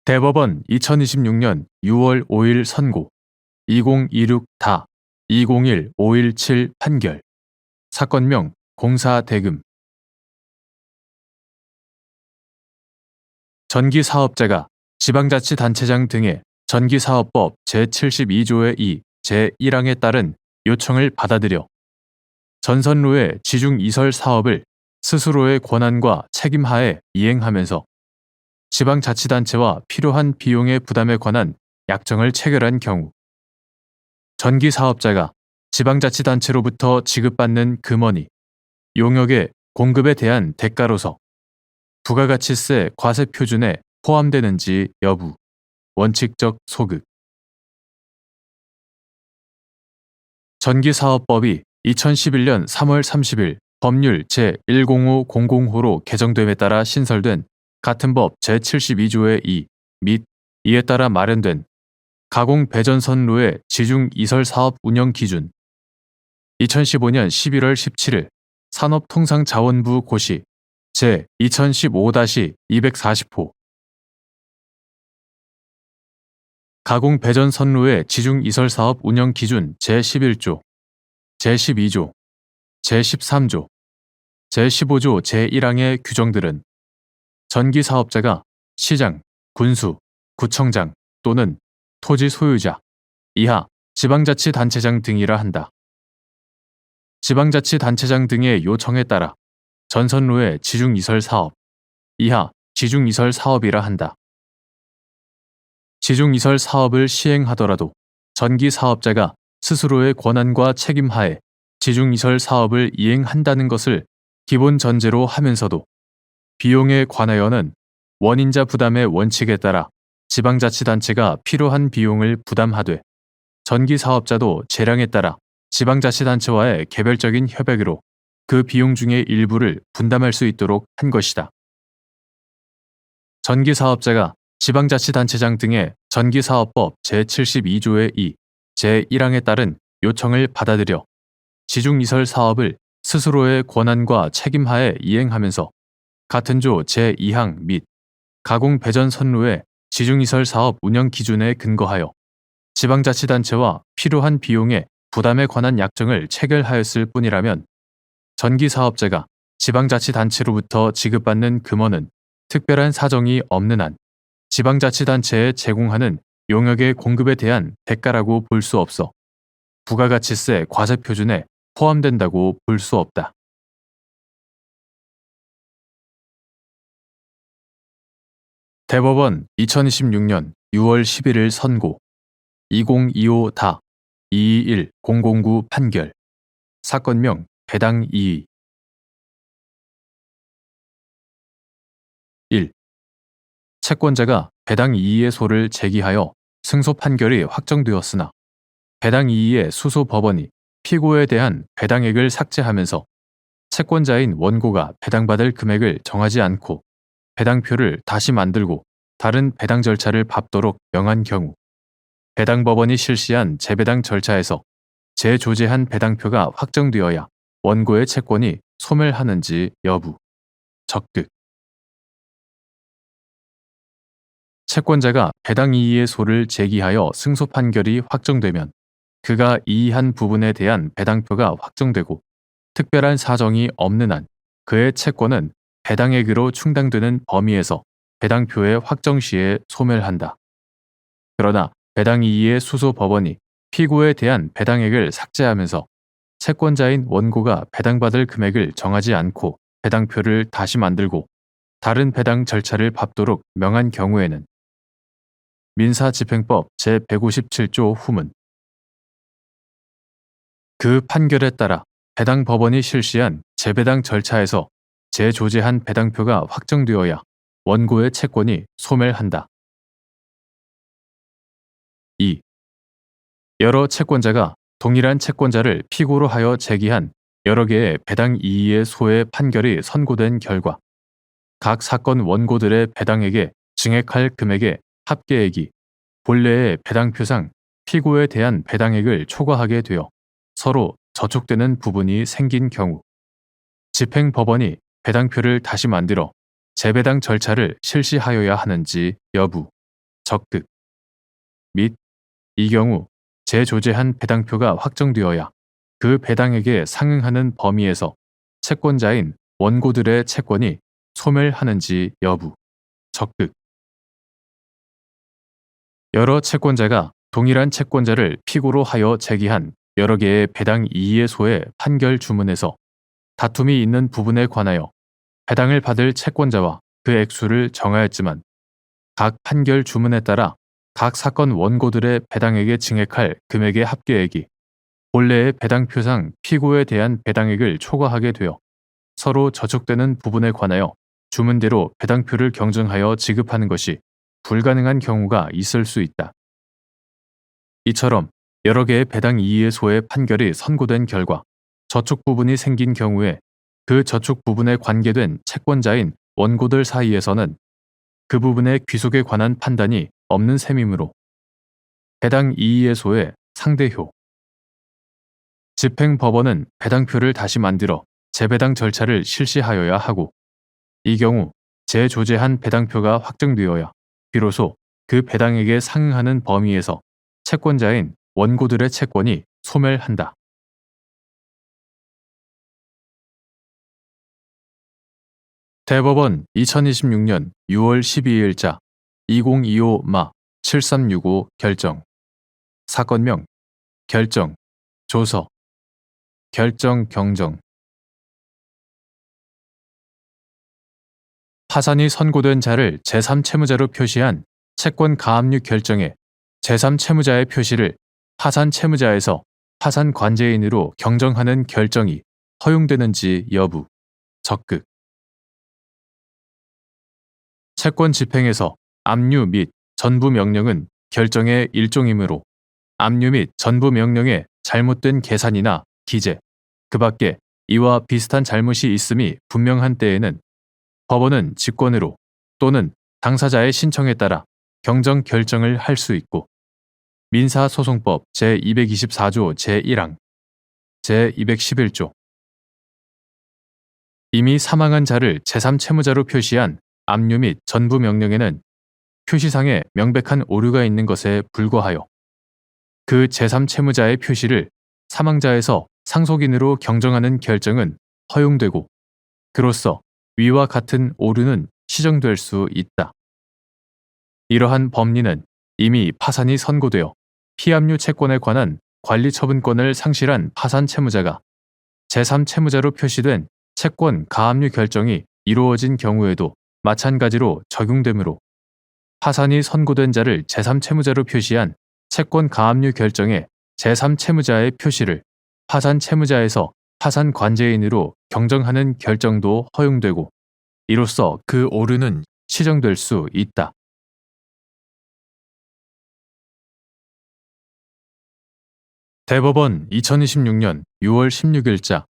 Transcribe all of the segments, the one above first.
대법원 2026년 6월 5일 선고 2026다 201517 판결 사건명 공사대금 전기사업자가 지방자치단체장 등의 전기사업법 제72조의 2 제1항에 따른 요청을 받아들여 전선로의 지중이설 사업을 스스로의 권한과 책임하에 이행하면서 지방자치단체와 필요한 비용의 부담에 관한 약정을 체결한 경우 전기사업자가 지방자치단체로부터 지급받는 금원이 용역의 공급에 대한 대가로서 부가가치세 과세표준에 포함되는지 여부, 원칙적 소급. 전기사업법이 2011년 3월 30일 법률 제1050호로 개정됨에 따라 신설된 같은 법 제72조의 2 및 이에 따라 마련된 가공배전선로의 지중이설사업 운영 기준 2015년 11월 17일 산업통상자원부 고시 제2015-240호 가공배전선로의 지중이설사업 운영 기준 제11조, 제12조, 제13조, 제15조 제1항의 규정들은 전기사업자가 시장, 군수, 구청장 또는 토지 소유자 이하 지방자치단체장 등이라 한다. 지방자치단체장 등의 요청에 따라 전선로의 지중이설 사업 이하 지중이설 사업이라 한다. 지중이설 사업을 시행하더라도 전기사업자가 스스로의 권한과 책임하에 지중이설 사업을 이행한다는 것을 기본 전제로 하면서도 비용에 관하여는 원인자 부담의 원칙에 따라 지방자치단체가 필요한 비용을 부담하되 전기사업자도 재량에 따라 지방자치단체와의 개별적인 협약으로 그 비용 중의 일부를 분담할 수 있도록 한 것이다. 전기사업자가 지방자치단체장 등의 전기사업법 제72조의 2, 제1항에 따른 요청을 받아들여 지중이설 사업을 스스로의 권한과 책임하에 이행하면서 같은 조 제2항 및 가공배전선로의 지중이설 사업 운영 기준에 근거하여 지방자치단체와 필요한 비용의 부담에 관한 약정을 체결하였을 뿐이라면 전기사업자가 지방자치단체로부터 지급받는 금원은 특별한 사정이 없는 한 지방자치단체에 제공하는 용역의 공급에 대한 대가라고 볼 수 없어 부가가치세 과세표준에 포함된다고 볼 수 없다. 대법원 2026년 6월 11일 선고 2025다 221009 판결 사건명 배당 이의 1. 채권자가 배당 이의의 소를 제기하여 승소 판결이 확정되었으나 배당 이의의 수소 법원이 피고에 대한 배당액을 삭제하면서 채권자인 원고가 배당받을 금액을 정하지 않고 배당표를 다시 만들고 다른 배당 절차를 밟도록 명한 경우 배당법원이 실시한 재배당 절차에서 재조제한 배당표가 확정되어야 원고의 채권이 소멸하는지 여부, 적극. 채권자가 배당 이의의 소를 제기하여 승소 판결이 확정되면 그가 이의한 부분에 대한 배당표가 확정되고 특별한 사정이 없는 한 그의 채권은 배당액으로 충당되는 범위에서 배당표의 확정 시에 소멸한다. 그러나 배당 이의의 수소 법원이 피고에 대한 배당액을 삭제하면서 채권자인 원고가 배당받을 금액을 정하지 않고 배당표를 다시 만들고 다른 배당 절차를 밟도록 명한 경우에는 민사집행법 제157조 후문 그 판결에 따라 배당 법원이 실시한 재배당 절차에서 재조제한 배당표가 확정되어야 원고의 채권이 소멸한다. 2. 여러 채권자가 동일한 채권자를 피고로 하여 제기한 여러 개의 배당 이의의 소의 판결이 선고된 결과 각 사건 원고들의 배당액에 증액할 금액의 합계액이 본래의 배당표상 피고에 대한 배당액을 초과하게 되어 서로 저촉되는 부분이 생긴 경우 집행법원이 배당표를 다시 만들어 재배당 절차를 실시하여야 하는지 여부, 적극. 및 이 경우 재조제한 배당표가 확정되어야 그 배당액에 상응하는 범위에서 채권자인 원고들의 채권이 소멸하는지 여부. 적극. 여러 채권자가 동일한 채권자를 피고로 하여 제기한 여러 개의 배당 이의소의 판결 주문에서 다툼이 있는 부분에 관하여 배당을 받을 채권자와 그 액수를 정하였지만 각 판결 주문에 따라 각 사건 원고들의 배당액에 증액할 금액의 합계액이 본래의 배당표상 피고에 대한 배당액을 초과하게 되어 서로 저촉되는 부분에 관하여 주문대로 배당표를 경정하여 지급하는 것이 불가능한 경우가 있을 수 있다. 이처럼 여러 개의 배당 이의소의 판결이 선고된 결과 저촉 부분이 생긴 경우에 그 저촉 부분에 관계된 채권자인 원고들 사이에서는 그 부분의 귀속에 관한 판단이 없는 셈이므로 배당 이의소의 상대효. 집행법원은 배당표를 다시 만들어 재배당 절차를 실시하여야 하고 이 경우 재조제한 배당표가 확정되어야 비로소 그 배당액에 상응하는 범위에서 채권자인 원고들의 채권이 소멸한다. 대법원 2026년 6월 12일자 2025-7365 결정. 사건명 결정 조서 결정 경정. 파산이 선고된 자를 제3채무자로 표시한 채권 가압류 결정에 제3채무자의 표시를 파산 채무자에서 파산 관제인으로 경정하는 결정이 허용되는지 여부. 적극. 채권 집행에서 압류 및 전부 명령은 결정의 일종이므로 압류 및 전부 명령의 잘못된 계산이나 기재, 그 밖에 이와 비슷한 잘못이 있음이 분명한 때에는 법원은 직권으로 또는 당사자의 신청에 따라 경정 결정을 할 수 있고 민사소송법 제224조 제1항, 제211조 이미 사망한 자를 제3채무자로 표시한 압류 및 전부 명령에는 표시상에 명백한 오류가 있는 것에 불과하여 그 제3채무자의 표시를 사망자에서 상속인으로 경정하는 결정은 허용되고 그로써 위와 같은 오류는 시정될 수 있다. 이러한 법리는 이미 파산이 선고되어 피압류 채권에 관한 관리처분권을 상실한 파산 채무자가 제3채무자로 표시된 채권 가압류 결정이 이루어진 경우에도 마찬가지로 적용되므로 파산이 선고된 자를 제3채무자로 표시한 채권 가압류 결정에 제3채무자의 표시를 파산 채무자에서 파산 관제인으로 경정하는 결정도 허용되고 이로써 그 오류는 시정될 수 있다. 대법원 2026년 6월 16일자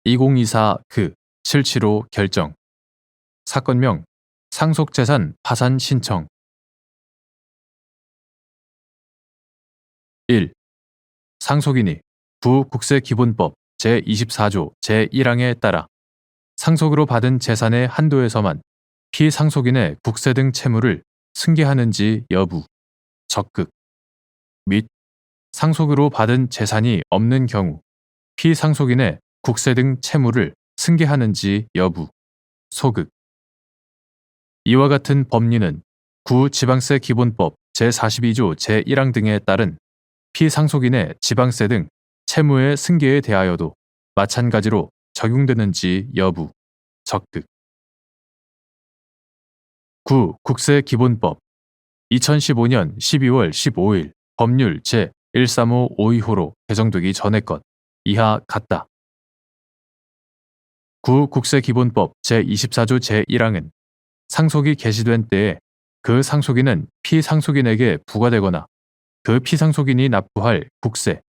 2024-775 결정. 사건명 상속재산 파산 신청. 1. 상속인이 부국세기본법 제24조 제1항에 따라 상속으로 받은 재산의 한도에서만 피상속인의 국세 등 채무를 승계하는지 여부. 적극. 및 상속으로 받은 재산이 없는 경우 피상속인의 국세 등 채무를 승계하는지 여부. 소극. 이와 같은 법리는 구지방세 기본법 제42조 제1항 등에 따른 피상속인의 지방세 등 채무의 승계에 대하여도 마찬가지로 적용되는지 여부. 적극. 국세기본법 2015년 12월 15일 법률 제135525로 개정되기 전의 것 이하 같다. 국세기본법 제24조 제1항은 상속이 개시된 때에 그 상속인은 피상속인에게 부과되거나 그 피상속인이 납부할 국세,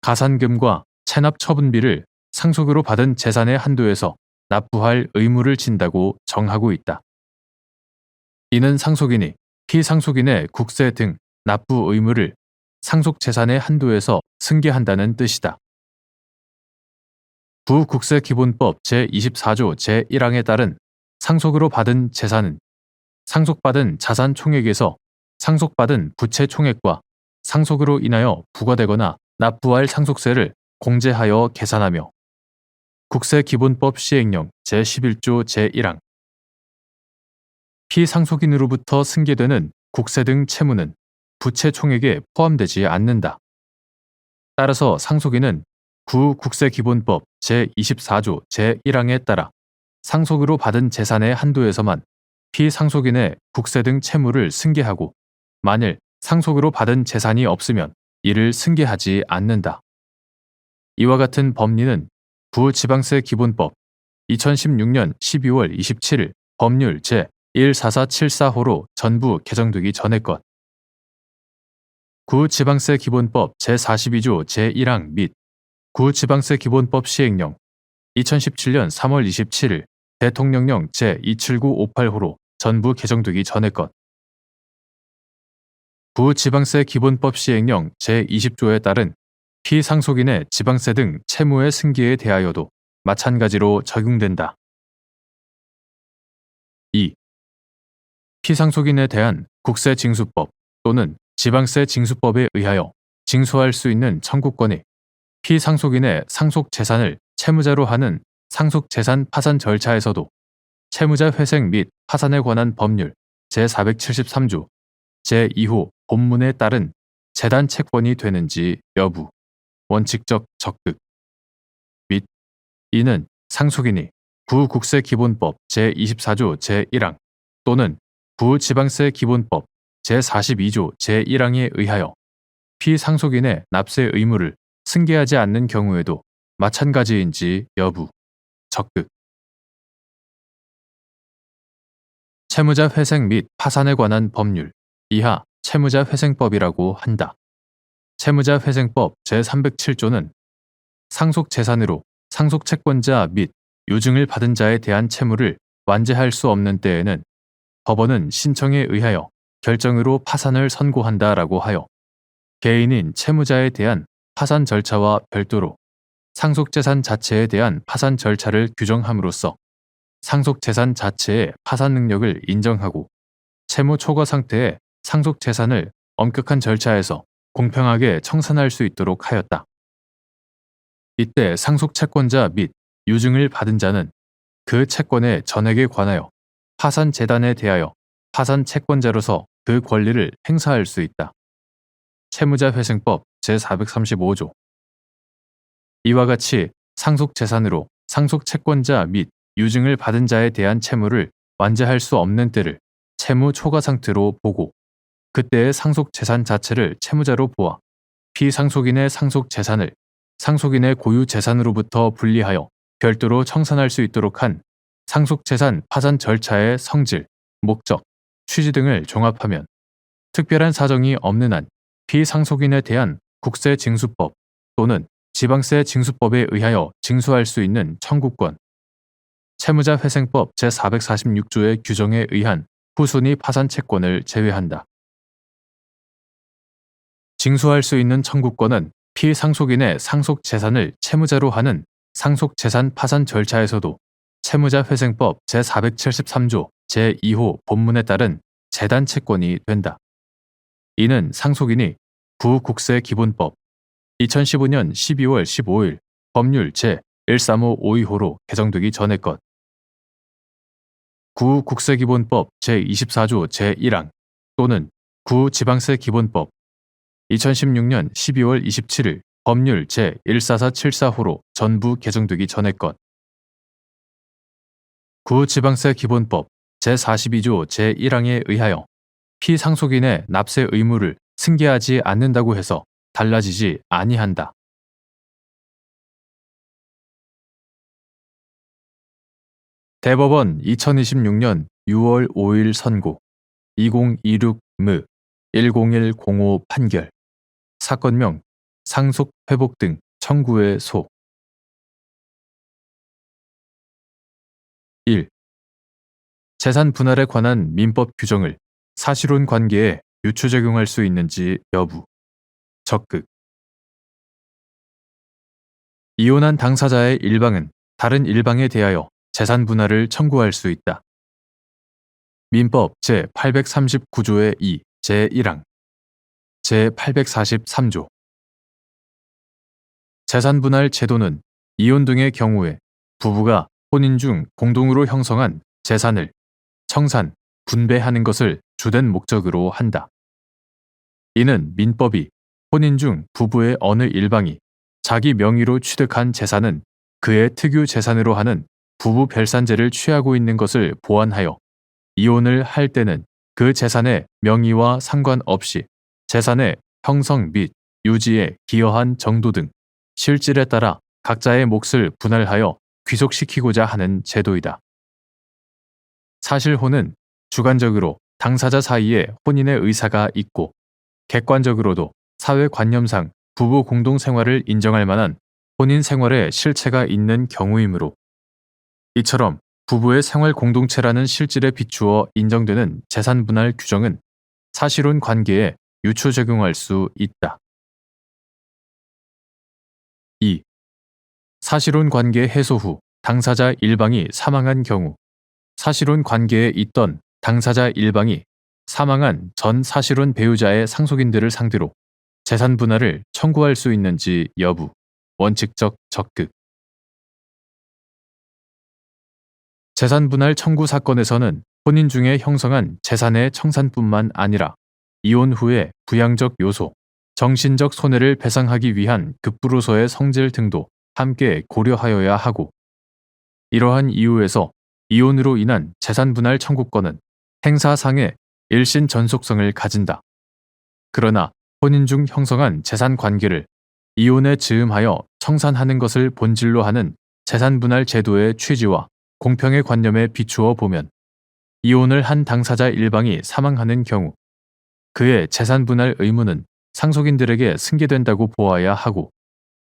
가산금과 체납 처분비를 상속으로 받은 재산의 한도에서 납부할 의무를 진다고 정하고 있다. 이는 상속인이 피상속인의 국세 등 납부 의무를 상속 재산의 한도에서 승계한다는 뜻이다. 부국세기본법 제24조 제1항에 따른 상속으로 받은 재산은 상속받은 자산 총액에서 상속받은 부채 총액과 상속으로 인하여 부과되거나 납부할 상속세를 공제하여 계산하며 국세기본법 시행령 제11조 제1항 피상속인으로부터 승계되는 국세 등 채무는 부채 총액에 포함되지 않는다. 따라서 상속인은 국세기본법 제24조 제1항에 따라 상속으로 받은 재산의 한도에서만 피상속인의 국세 등 채무를 승계하고 만일 상속으로 받은 재산이 없으면 이를 승계하지 않는다. 이와 같은 법리는 부지방세기본법 2016년 12월 27일 법률 제14474호로 전부 개정되기 전의 것. 구지방세기본법 제42조 제1항 및 구지방세기본법 시행령 2017년 3월 27일 대통령령 제27958호로 전부 개정되기 전의 것. 부지방세기본법 시행령 제20조에 따른 피상속인의 지방세 등 채무의 승계에 대하여도 마찬가지로 적용된다. 2. 피상속인에 대한 국세징수법 또는 지방세징수법에 의하여 징수할 수 있는 청구권이 피상속인의 상속재산을 채무자로 하는 상속재산 파산 절차에서도 채무자 회생 및 파산에 관한 법률 제473조 제2호 본문에 따른 재단 채권이 되는지 여부, 원칙적 적극 및 이는 상속인이 부국세기본법 제24조 제1항 또는 부지방세기본법 제42조 제1항에 의하여 피상속인의 납세 의무를 승계하지 않는 경우에도 마찬가지인지 여부, 적극. 채무자 회생 및 파산에 관한 법률 이하 채무자 회생법이라고 한다. 채무자 회생법 제307조는 상속재산으로 상속채권자 및 유증을 받은 자에 대한 채무를 완제할 수 없는 때에는 법원은 신청에 의하여 결정으로 파산을 선고한다라고 하여 개인인 채무자에 대한 파산 절차와 별도로 상속재산 자체에 대한 파산 절차를 규정함으로써 상속재산 자체의 파산 능력을 인정하고 채무 초과 상태의 상속재산을 엄격한 절차에서 공평하게 청산할 수 있도록 하였다. 이때 상속채권자 및 유증을 받은 자는 그 채권의 전액에 관하여 파산재단에 대하여 파산채권자로서 그 권리를 행사할 수 있다. 채무자회생법 제435조 이와 같이 상속재산으로 상속채권자 및 유증을 받은 자에 대한 채무를 완제할 수 없는 때를 채무 초과 상태로 보고 그때의 상속재산 자체를 채무자로 보아 피상속인의 상속재산을 상속인의 고유재산으로부터 분리하여 별도로 청산할 수 있도록 한 상속재산 파산 절차의 성질, 목적, 취지 등을 종합하면 특별한 사정이 없는 한 피상속인에 대한 국세징수법 또는 지방세징수법에 의하여 징수할 수 있는 청구권, 채무자회생법 제446조의 규정에 의한 후순위 파산채권을 제외한다. 징수할 수 있는 청구권은 피상속인의 상속재산을 채무자로 하는 상속재산 파산 절차에서도 채무자회생법 제473조 제2호 본문에 따른 재단 채권이 된다. 이는 상속인이 부국세기본법 2015년 12월 15일 법률 제13552호로 개정되기 전의 것. 구국세기본법 제24조 제1항 또는 구지방세기본법 2016년 12월 27일 법률 제14474호로 전부 개정되기 전의 것. 구지방세기본법 제42조 제1항에 의하여 피상속인의 납세 의무를 승계하지 않는다고 해서 달라지지 아니한다. 대법원 2026년 6월 5일 선고 2026무 10105 판결 사건명 상속 회복 등 청구의 소 1. 재산 분할에 관한 민법 규정을 사실혼 관계에 유추 적용할 수 있는지 여부, 적극. 이혼한 당사자의 일방은 다른 일방에 대하여 재산 분할을 청구할 수 있다. 민법 제839조의 2, 제1항 제843조 재산분할 제도는 이혼 등의 경우에 부부가 혼인 중 공동으로 형성한 재산을 청산, 분배하는 것을 주된 목적으로 한다. 이는 민법이 혼인 중 부부의 어느 일방이 자기 명의로 취득한 재산은 그의 특유 재산으로 하는 부부 별산제를 취하고 있는 것을 보완하여 이혼을 할 때는 그 재산의 명의와 상관없이 재산의 형성 및 유지에 기여한 정도 등 실질에 따라 각자의 몫을 분할하여 귀속시키고자 하는 제도이다. 사실혼은 주관적으로 당사자 사이에 혼인의 의사가 있고 객관적으로도 사회관념상 부부 공동생활을 인정할 만한 혼인 생활의 실체가 있는 경우이므로 이처럼 부부의 생활 공동체라는 실질에 비추어 인정되는 재산분할 규정은 사실혼 관계에 유추 적용할 수 있다. 2. 사실혼 관계 해소 후 당사자 일방이 사망한 경우 사실혼 관계에 있던 당사자 일방이 사망한 전 사실혼 배우자의 상속인들을 상대로 재산 분할을 청구할 수 있는지 여부, 원칙적 적극. 재산 분할 청구 사건에서는 혼인 중에 형성한 재산의 청산뿐만 아니라 이혼 후의 부양적 요소, 정신적 손해를 배상하기 위한 급부로서의 성질 등도 함께 고려하여야 하고 이러한 이유에서 이혼으로 인한 재산 분할 청구권은 행사상의 일신 전속성을 가진다. 그러나 혼인 중 형성한 재산 관계를 이혼에 즈음하여 청산하는 것을 본질로 하는 재산 분할 제도의 취지와 공평의 관념에 비추어 보면 이혼을 한 당사자 일방이 사망하는 경우 그의 재산 분할 의무는 상속인들에게 승계된다고 보아야 하고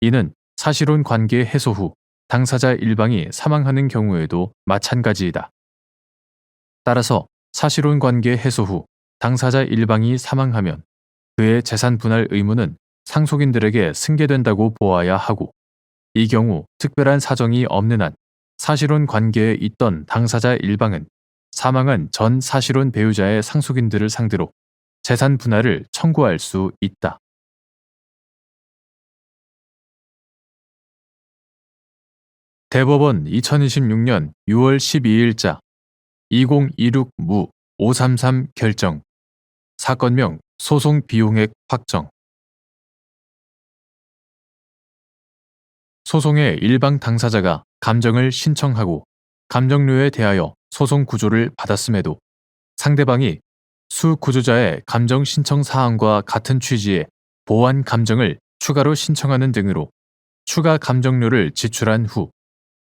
이는 사실혼 관계 해소 후 당사자 일방이 사망하는 경우에도 마찬가지이다. 따라서 사실혼 관계 해소 후 당사자 일방이 사망하면 그의 재산 분할 의무는 상속인들에게 승계된다고 보아야 하고 이 경우 특별한 사정이 없는 한 사실혼 관계에 있던 당사자 일방은 사망한 전 사실혼 배우자의 상속인들을 상대로 재산 분할을 청구할 수 있다. 대법원 2026년 6월 12일자 2026무 533 결정 사건명 소송 비용액 확정 소송의 일방 당사자가 감정을 신청하고 감정료에 대하여 소송 구조를 받았음에도 상대방이 수 구조자의 감정 신청 사항과 같은 취지의 보완 감정을 추가로 신청하는 등으로 추가 감정료를 지출한 후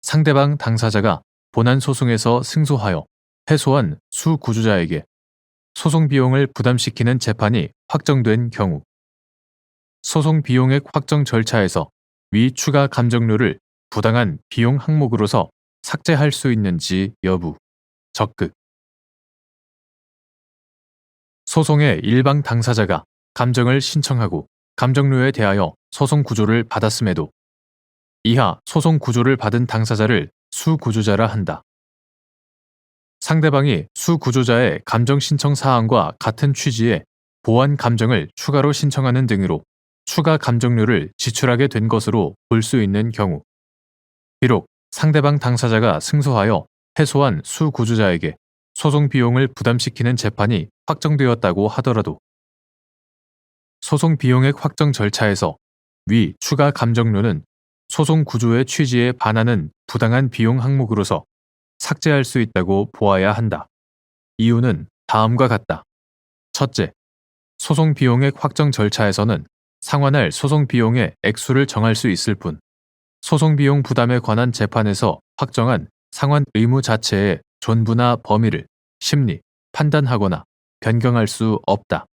상대방 당사자가 본안 소송에서 승소하여 패소한 수 구조자에게 소송 비용을 부담시키는 재판이 확정된 경우 소송 비용액 확정 절차에서 위 추가 감정료를 부당한 비용 항목으로서 삭제할 수 있는지 여부, 적극. 소송의 일방 당사자가 감정을 신청하고 감정료에 대하여 소송 구조를 받았음에도 이하 소송 구조를 받은 당사자를 수구조자라 한다. 상대방이 수구조자의 감정 신청 사항과 같은 취지의 보완 감정을 추가로 신청하는 등으로 추가 감정료를 지출하게 된 것으로 볼 수 있는 경우 비록 상대방 당사자가 승소하여 패소한 수구조자에게 소송 비용을 부담시키는 재판이 확정되었다고 하더라도 소송 비용액 확정 절차에서 위 추가 감정료는 소송 구조의 취지에 반하는 부당한 비용 항목으로서 삭제할 수 있다고 보아야 한다. 이유는 다음과 같다. 첫째, 소송 비용액 확정 절차에서는 상환할 소송 비용의 액수를 정할 수 있을 뿐 소송 비용 부담에 관한 재판에서 확정한 상환 의무 자체의 존부나 범위를 심리, 판단하거나 변경할 수 없다.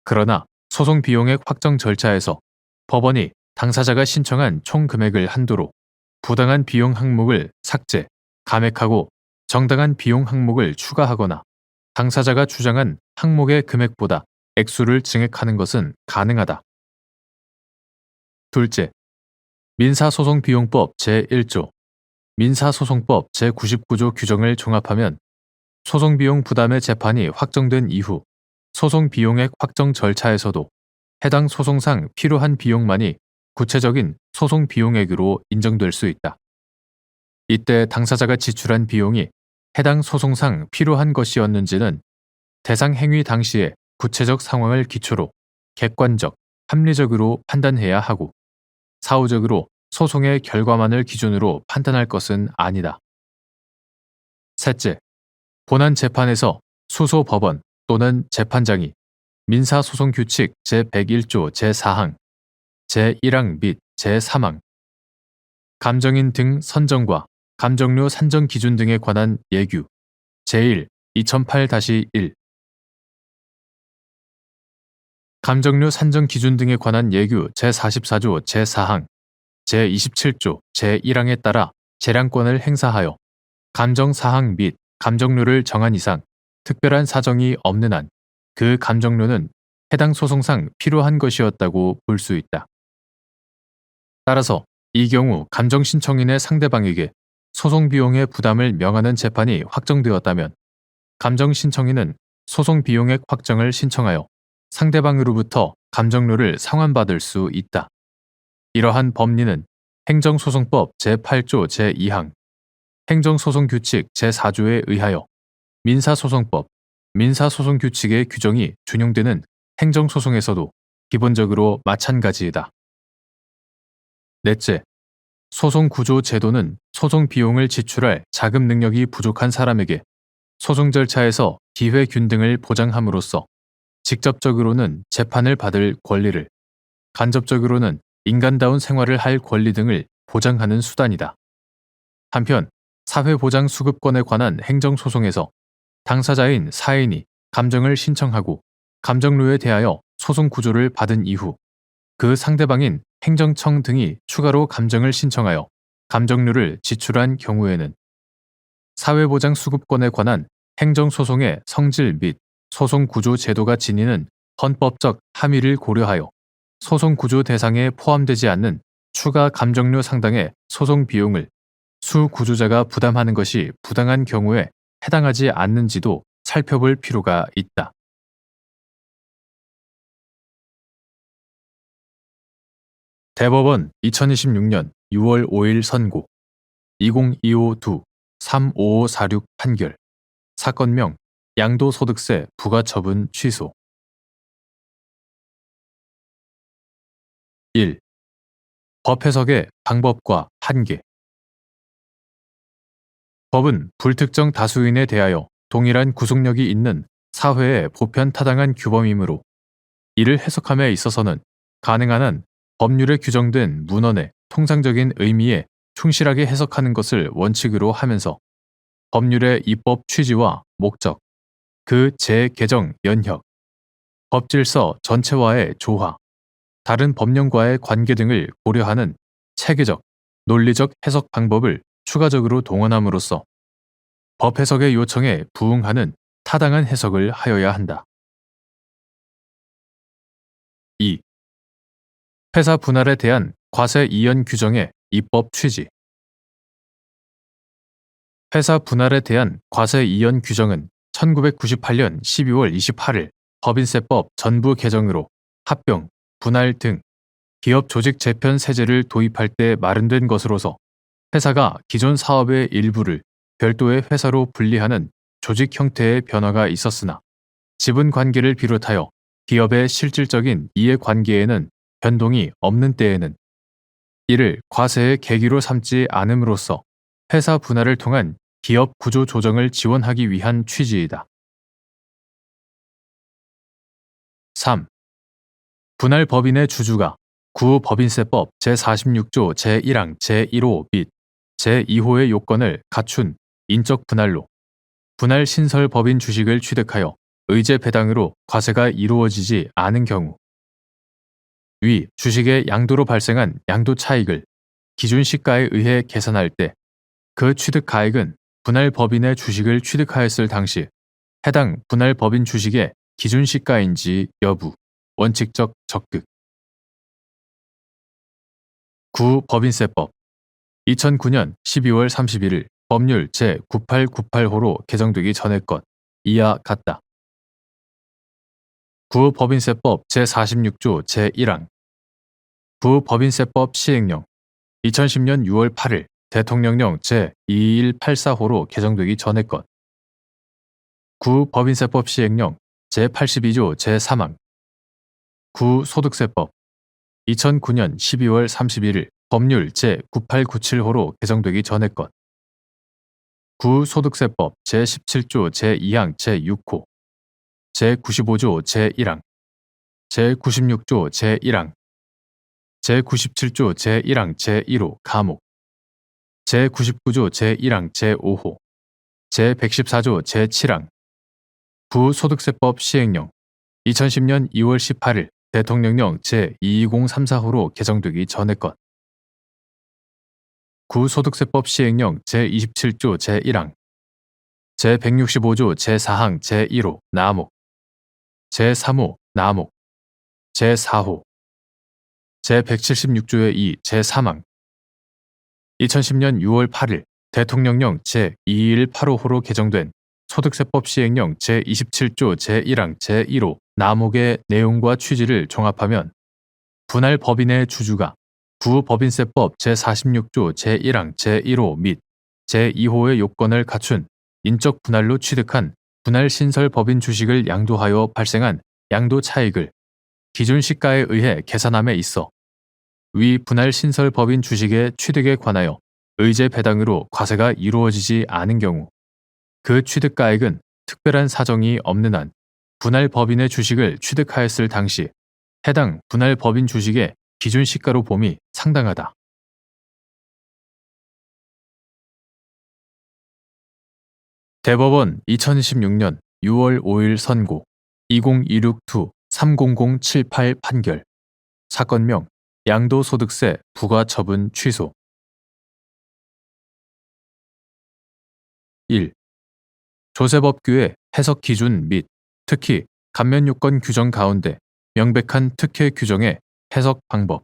그러나 소송 비용액 확정 절차에서 법원이 당사자가 신청한 총 금액을 한도로 부당한 비용 항목을 삭제, 감액하고 정당한 비용 항목을 추가하거나 당사자가 주장한 항목의 금액보다 액수를 증액하는 것은 가능하다. 둘째, 민사소송비용법 제1조, 민사소송법 제99조 규정을 종합하면 소송비용 부담의 재판이 확정된 이후 소송 비용액 확정 절차에서도 해당 소송상 필요한 비용만이 구체적인 소송 비용액으로 인정될 수 있다. 이때 당사자가 지출한 비용이 해당 소송상 필요한 것이었는지는 대상 행위 당시의 구체적 상황을 기초로 객관적, 합리적으로 판단해야 하고 사후적으로 소송의 결과만을 기준으로 판단할 것은 아니다. 셋째, 본안 재판에서 수소법원 또는 재판장이 민사소송규칙 제101조 제4항, 제1항 및 제3항, 감정인 등 선정과 감정료 산정 기준 등에 관한 예규 제1 2008-1, 감정료 산정 기준 등에 관한 예규 제44조 제4항, 제27조 제1항에 따라 재량권을 행사하여 감정사항 및 감정료를 정한 이상 특별한 사정이 없는 한 그 감정료는 해당 소송상 필요한 것이었다고 볼 수 있다. 따라서 이 경우 감정신청인의 상대방에게 소송 비용의 부담을 명하는 재판이 확정되었다면 감정신청인은 소송 비용액 확정을 신청하여 상대방으로부터 감정료를 상환받을 수 있다. 이러한 법리는 행정소송법 제8조 제2항, 행정소송규칙 제4조에 의하여 민사소송법, 민사소송규칙의 규정이 준용되는 행정소송에서도 기본적으로 마찬가지이다. 넷째, 소송구조 제도는 소송 비용을 지출할 자금 능력이 부족한 사람에게 소송 절차에서 기회균 등을 보장함으로써 직접적으로는 재판을 받을 권리를, 간접적으로는 인간다운 생활을 할 권리 등을 보장하는 수단이다. 한편 사회보장수급권에 관한 행정소송에서 당사자인 사인이 감정을 신청하고 감정료에 대하여 소송 구조를 받은 이후 그 상대방인 행정청 등이 추가로 감정을 신청하여 감정료를 지출한 경우에는 사회보장수급권에 관한 행정소송의 성질 및 소송구조 제도가 지니는 헌법적 함의를 고려하여 소송구조 대상에 포함되지 않는 추가 감정료 상당의 소송 비용을 수구조자가 부담하는 것이 부당한 경우에 해당하지 않는지도 살펴볼 필요가 있다. 대법원 2026년 6월 5일 선고 2025-2-35546 판결 사건명 양도소득세 부과처분 취소 1. 법 해석의 방법과 한계 법은 불특정 다수인에 대하여 동일한 구속력이 있는 사회의 보편타당한 규범이므로 이를 해석함에 있어서는 가능한 한 법률에 규정된 문헌의 통상적인 의미에 충실하게 해석하는 것을 원칙으로 하면서 법률의 입법 취지와 목적, 그 재개정 연혁, 법질서 전체와의 조화, 다른 법령과의 관계 등을 고려하는 체계적, 논리적 해석 방법을 추가적으로 동원함으로써 법 해석의 요청에 부응하는 타당한 해석을 하여야 한다. 2. 회사 분할에 대한 과세 이연 규정의 입법 취지 회사 분할에 대한 과세 이연 규정은 1998년 12월 28일 법인세법 전부 개정으로 합병, 분할 등 기업 조직 재편 세제를 도입할 때 마련된 것으로서 회사가 기존 사업의 일부를 별도의 회사로 분리하는 조직 형태의 변화가 있었으나 지분 관계를 비롯하여 기업의 실질적인 이해관계에는 변동이 없는 때에는 이를 과세의 계기로 삼지 않음으로써 회사 분할을 통한 기업 구조 조정을 지원하기 위한 취지이다. 3. 분할 법인의 주주가 구법인세법 제46조 제1항 제1호 및 제2호의 요건을 갖춘 인적 분할로 분할 신설 법인 주식을 취득하여 의제 배당으로 과세가 이루어지지 않은 경우 위 주식의 양도로 발생한 양도 차익을 기준 시가에 의해 계산할 때 그 취득 가액은 분할 법인의 주식을 취득하였을 당시 해당 분할 법인 주식의 기준 시가인지 여부, 원칙적 적극. 구법인세법 2009년 12월 31일 법률 제9898호로 개정되기 전의 것 이하 같다. 구법인세법 제46조 제1항 구법인세법 시행령 2010년 6월 8일 대통령령 제22184호로 개정되기 전의 것. 구법인세법 시행령 제82조 제3항 구소득세법 2009년 12월 31일 법률 제9897호로 개정되기 전의 것. 구소득세법 제17조 제2항 제6호 제95조 제1항 제96조 제1항 제97조 제1항 제1호 가목 제99조 제1항 제5호 제114조 제7항 구소득세법 시행령 2010년 2월 18일 대통령령 제22034호로 개정되기 전의 것. 구소득세법 시행령 제27조 제1항 제165조 제4항 제1호 나목 제3호 나목 제4호 제176조의 2 제3항 2010년 6월 8일 대통령령 제22185호로 개정된 소득세법 시행령 제27조 제1항 제1호 나목의 내용과 취지를 종합하면 분할 법인의 주주가 구법인세법 제46조 제1항 제1호 및 제2호의 요건을 갖춘 인적 분할로 취득한 분할 신설 법인 주식을 양도하여 발생한 양도 차익을 기준 시가에 의해 계산함에 있어 위 분할 신설 법인 주식의 취득에 관하여 의제 배당으로 과세가 이루어지지 않은 경우 그 취득가액은 특별한 사정이 없는 한 분할 법인의 주식을 취득하였을 당시 해당 분할 법인 주식의 기준 시가로 봄이 상당하다. 대법원 2016년 6월 5일 선고 2026-2-30078 판결 사건명 양도소득세 부과처분 취소 1. 조세법규의 해석 기준 및 특히 감면요건 규정 가운데 명백한 특혜 규정의 해석 방법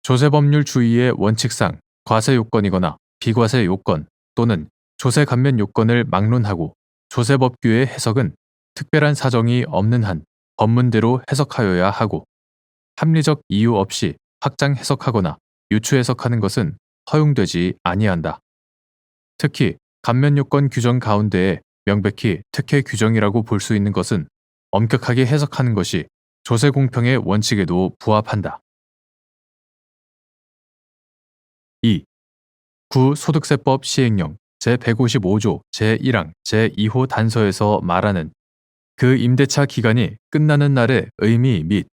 조세법률 주의의 원칙상 과세 요건이거나 비과세 요건 또는 조세 감면 요건을 막론하고 조세법규의 해석은 특별한 사정이 없는 한 법문대로 해석하여야 하고 합리적 이유 없이 확장 해석하거나 유추 해석하는 것은 허용되지 아니한다. 특히 감면 요건 규정 가운데에 명백히 특혜 규정이라고 볼 수 있는 것은 엄격하게 해석하는 것이 조세 공평의 원칙에도 부합한다. 2. 구소득세법 시행령 제155조 제1항 제2호 단서에서 말하는 그 임대차 기간이 끝나는 날의 의미 및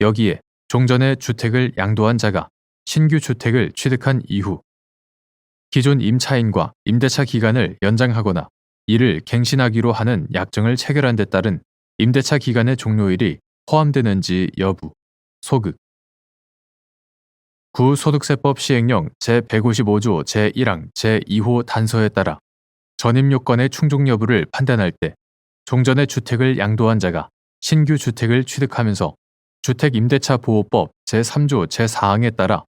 여기에 종전에 주택을 양도한 자가 신규 주택을 취득한 이후 기존 임차인과 임대차 기간을 연장하거나 이를 갱신하기로 하는 약정을 체결한 데 따른 임대차 기간의 종료일이 포함되는지 여부, 소극. 구소득세법 시행령 제155조 제1항 제2호 단서에 따라 전입요건의 충족 여부를 판단할 때 종전에 주택을 양도한 자가 신규 주택을 취득하면서 주택임대차보호법 제3조 제4항에 따라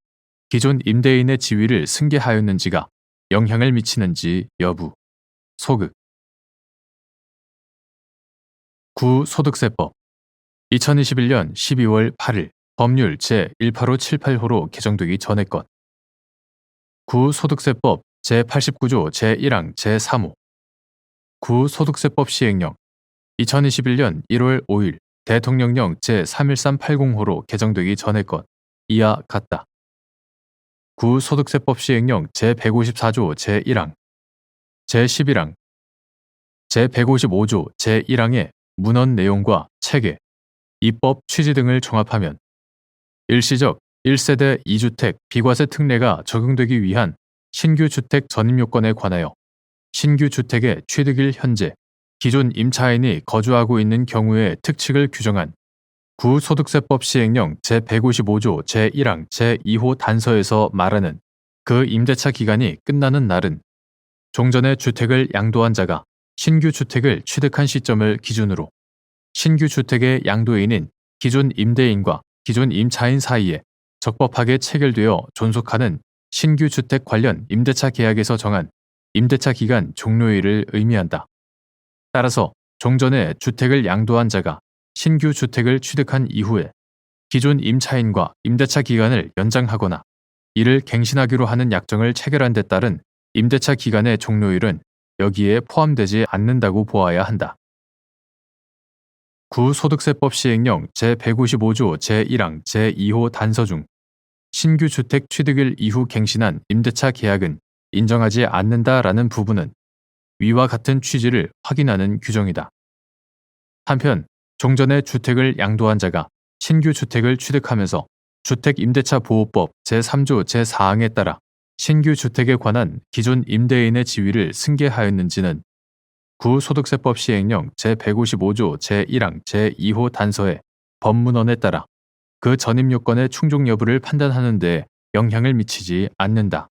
기존 임대인의 지위를 승계하였는지가 영향을 미치는지 여부, 소극. 구소득세법 2021년 12월 8일 법률 제18578호로 개정되기 전의 것. 구소득세법 제89조 제1항 제3호 구소득세법 시행령 2021년 1월 5일 대통령령 제31380호로 개정되기 전의 것. 이와 같다. 구소득세법 시행령 제154조 제1항 제11항 제155조 제1항의 문헌 내용과 체계, 입법 취지 등을 종합하면 일시적 1세대 2주택 비과세 특례가 적용되기 위한 신규 주택 전입요건에 관하여 신규 주택의 취득일 현재 기존 임차인이 거주하고 있는 경우의 특칙을 규정한 구소득세법 시행령 제155조 제1항 제2호 단서에서 말하는 그 임대차 기간이 끝나는 날은 종전에 주택을 양도한 자가 신규 주택을 취득한 시점을 기준으로 신규 주택의 양도인인 기존 임대인과 기존 임차인 사이에 적법하게 체결되어 존속하는 신규 주택 관련 임대차 계약에서 정한 임대차 기간 종료일을 의미한다. 따라서 종전에 주택을 양도한 자가 신규 주택을 취득한 이후에 기존 임차인과 임대차 기간을 연장하거나 이를 갱신하기로 하는 약정을 체결한 데 따른 임대차 기간의 종료일은 여기에 포함되지 않는다고 보아야 한다. 구소득세법 시행령 제155조 제1항 제2호 단서 중 신규 주택 취득일 이후 갱신한 임대차 계약은 인정하지 않는다라는 부분은 위와 같은 취지를 확인하는 규정이다. 한편 종전에 주택을 양도한 자가 신규 주택을 취득하면서 주택임대차보호법 제3조 제4항에 따라 신규 주택에 관한 기존 임대인의 지위를 승계하였는지는 구소득세법 시행령 제155조 제1항 제2호 단서의 법문원에 따라 그 전입 요건의 충족 여부를 판단하는 데 영향을 미치지 않는다.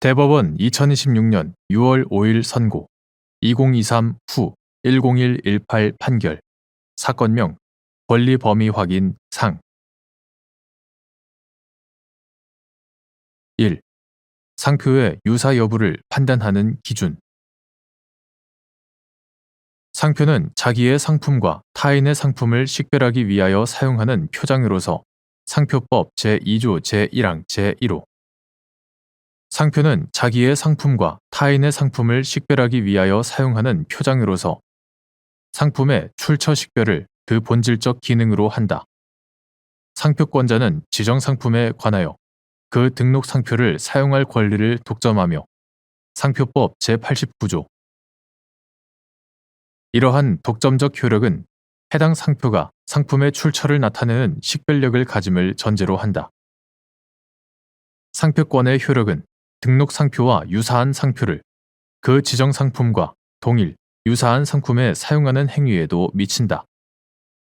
대법원 2026년 6월 5일 선고 2023 후 10118 판결 사건명 권리 범위 확인 상 1. 상표의 유사 여부를 판단하는 기준 상표는 자기의 상품과 타인의 상품을 식별하기 위하여 사용하는 표장으로서 상표법 제2조 제1항 제1호 상표는 자기의 상품과 타인의 상품을 식별하기 위하여 사용하는 표장으로서 상품의 출처 식별을 그 본질적 기능으로 한다. 상표권자는 지정 상품에 관하여 그 등록 상표를 사용할 권리를 독점하며 상표법 제89조 이러한 독점적 효력은 해당 상표가 상품의 출처를 나타내는 식별력을 가짐을 전제로 한다. 상표권의 효력은 등록 상표와 유사한 상표를 그 지정 상품과 동일, 유사한 상품에 사용하는 행위에도 미친다.